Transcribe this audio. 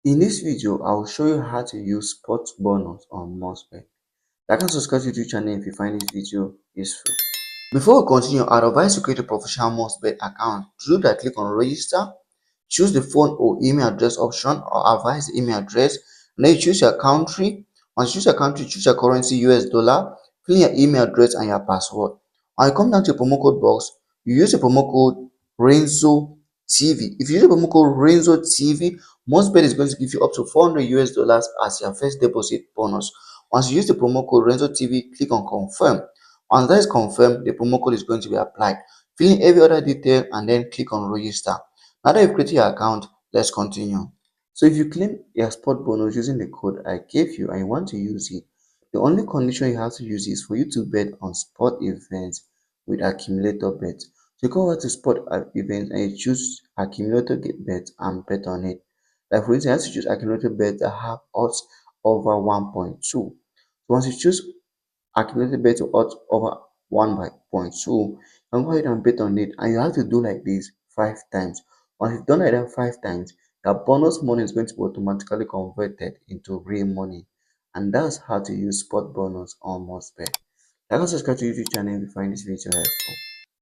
In this video, I will show you how to use spot bonus on Mostbet. Like and subscribe to the YouTube channel if you find this video useful. Before we continue, I'd advise you create a professional Mostbet account. To do that, click on register, choose the phone or email address option or advise the email address, and then you choose your country. Once you choose your country, choose your currency US dollar, fill in your email address and your password. When you come down to the promo code box, you use the promo code Renzo TV. If you use the promo code Renzo TV, Mostbet is going to give you up to 400 US dollars as your first deposit bonus. Once you use the promo code Renzo TV, click on confirm. Once that is confirmed, the promo code is going to be applied. Fill in every other detail and then click on register. Now that you've created your account, let's continue. So if you claim your spot bonus using the code I gave you and you want to use it, the only condition you have to use is for you to bet on sport events with accumulator bet. So you go over to sport events and you choose accumulator bet and bet on it. Like for instance, you have to choose accumulator bet that have odds over 1.2. So once you choose accumulated bet to odds over 1.2, you can go ahead and bet on it, and you have to do like this 5 times. Once you've done like that 5 times, your bonus money is going to be automatically converted into real money. And that's how to use spot bonus on Mostbet. Like and subscribe to YouTube channel if you find this video helpful.